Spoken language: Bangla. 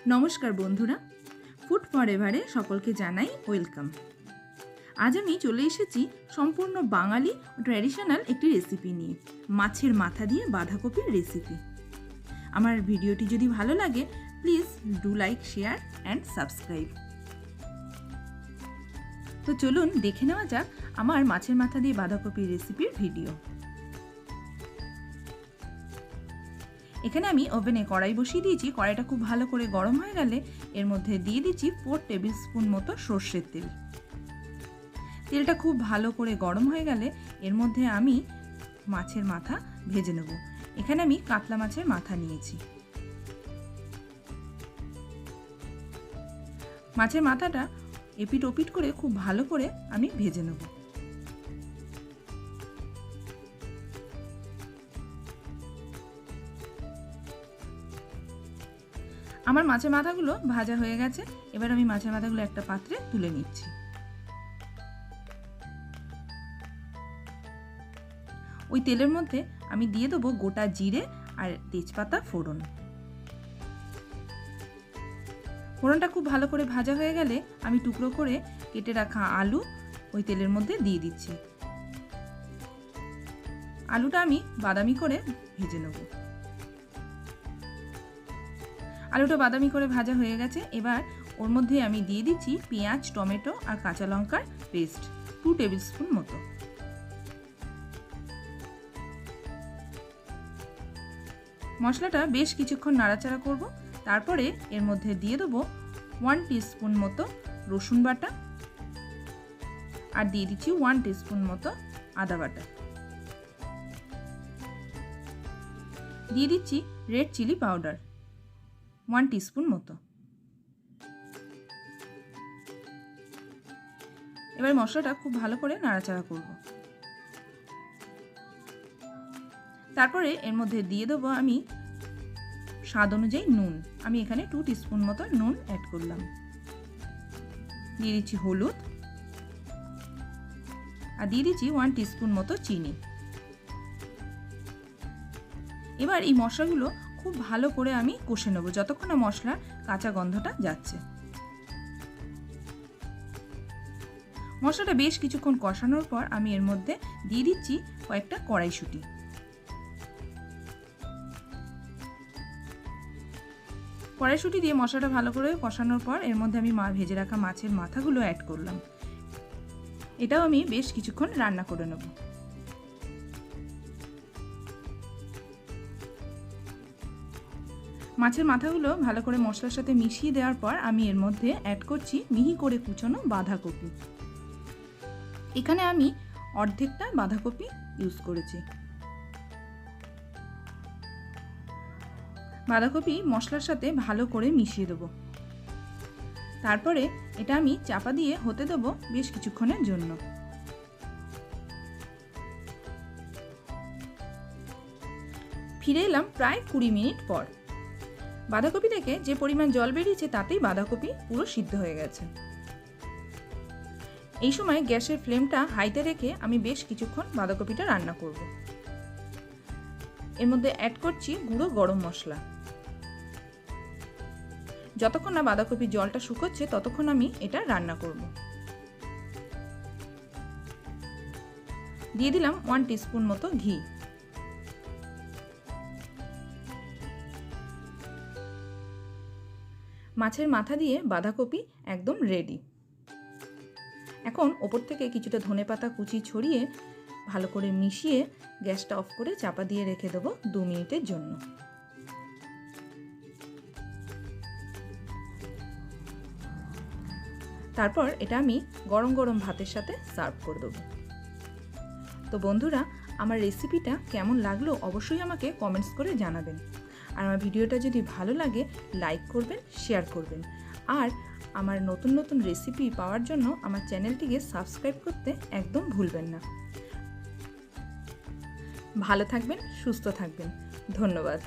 नमस्कार बंधुरा फूड फरएभारे सकलके जानाई वेलकाम। आज आमी चले एसेछि सम्पूर्ण बांगाली ट्रेडिशनल एकटी रेसिपि निये माछेर माथा दिए बाधाकपिर रेसिपि। आमार भिडियोटी यदि भालो लागे please do like share and subscribe. तो चलुन देखे नेওয়া যাক आमार माछेर माथा दिए बाधाकपिर रेसिपिर भिडियो। এখানে আমি ওভেনে কড়াই বসিয়ে দিয়েছি। কড়াইটা খুব ভালো করে গরম হয়ে গেলে এর মধ্যে দিয়ে দিচ্ছি 4 টেবিল স্পুন মতো সরষের তেল। তেলটা খুব ভালো করে গরম হয়ে গেলে এর মধ্যে আমি মাছের মাথা ভেজে নেব। এখানে আমি কাতলা মাছের মাথা নিয়েছি। মাছের মাথাটা এপিট ওপিট করে খুব ভালো করে আমি ভেজে নেব। আমার মাছের মাথাগুলো ভাজা হয়ে গেছে। এবার আমি মাছের মাথাগুলো একটা পাত্রে তুলে নিচ্ছি। ওই তেলের মধ্যে আমি দিয়ে দেবো গোটা জিরে আর তেজপাতা ফোড়ন। ফোড়নটা খুব ভালো করে ভাজা হয়ে গেলে আমি টুকরো করে কেটে রাখা আলু ওই তেলের মধ্যে দিয়ে দিচ্ছি। আলুটা আমি বাদামি করে ভেজে নেব। আলুটা বাদামি করে ভাজা হয়ে গেছে। এবার ওর মধ্যে আমি দিয়ে দিচ্ছি পেঁয়াজ, টমেটো আর কাঁচা লঙ্কার পেস্ট 2 টেবিল স্পুন মতো। মশলাটা বেশ কিছুক্ষণ নাড়াচাড়া করব। তারপরে এর মধ্যে দিয়ে দেবো 1 টিস্পুন মতো রসুন বাটা আর দিয়ে দিচ্ছি 1 টিস্পুন মতো আদা বাটা। দিয়ে দিচ্ছি রেড চিলি পাউডার 1 টিস্পুন মতো। এবার মশলাটা খুব ভালো করে নাড়াচাড়া করব। তারপরে এর মধ্যে দিয়ে দেবো আমি স্বাদ অনুযায়ী নুন। আমি এখানে 2 টিস্পুন মতো নুন অ্যাড করলাম। দিয়ে দিচ্ছি হলুদ আর দিয়ে দিচ্ছি 1 টিস্পুন মতো চিনি। এবার এই মশলাগুলো খুব ভালো করে আমি কষে নেব যতক্ষণ না মশলার কাঁচা গন্ধটা যাচ্ছে। মশলাটা বেশ কিছুক্ষণ কষানোর পর আমি এর মধ্যে দিয়ে দিচ্ছি কয়েকটা কড়াইশুঁটি। কড়াইশুঁটি দিয়ে মশলাটা ভালো করে কষানোর পর এর মধ্যে আমি ভেজে রাখা মাছের মাথাগুলো অ্যাড করলাম। এটাও আমি বেশ কিছুক্ষণ রান্না করে নেব। মাছের মাথাগুলো ভালো করে মশলার সাথে মিশিয়ে দেওয়ার পর আমি এর মধ্যে অ্যাড করছি মিহি করে কুচনো বাঁধাকপি। এখানে আমি অর্ধেকটা বাঁধাকপি ইউজ করেছি। বাঁধাকপি মশলার সাথে ভালো করে মিশিয়ে দেব। তারপরে এটা আমি চাপা দিয়ে হতে দেব বেশ কিছুক্ষণের জন্য। ফিরে এলাম প্রায় 20 মিনিট পর। বাঁধাকপি থেকে যে পরিমাণ জল বেরিয়েছে তাতেই বাঁধাকপি পুরো সিদ্ধ হয়ে গেছে। এই সময় গ্যাসের ফ্লেমটা হাইতে রেখে আমি বেশ কিছুক্ষণ বাঁধাকপিটা রান্না করব। এর মধ্যে অ্যাড করছি গুঁড়ো গরম মশলা। যতক্ষণ না বাঁধাকপির জলটা শুকোচ্ছে ততক্ষণ আমি এটা রান্না করব। দিয়ে দিলাম 1 টিস্পুন মতো ঘি। মাছের মাথা দিয়ে বাঁধাকপি একদম রেডি। এখন ওপর থেকে কিছুটা ধনেপাতা কুচি ছড়িয়ে ভালো করে মিশিয়ে গ্যাসটা অফ করে চাপা দিয়ে রেখে দেবো 2 মিনিটের জন্য। তারপর এটা আমি গরম গরম ভাতের সাথে সার্ভ করে দেবো। তো বন্ধুরা, আমার রেসিপিটা কেমন লাগলো অবশ্যই আমাকে কমেন্টস করে জানাবেন। আর আমার ভিডিওটা যদি ভালো লাগে লাইক করবেন, শেয়ার করবেন। আর আমার নতুন নতুন রেসিপি পাওয়ার জন্য আমার চ্যানেলটিকে সাবস্ক্রাইব করতে একদম ভুলবেন না। ভালো থাকবেন, সুস্থ থাকবেন। ধন্যবাদ।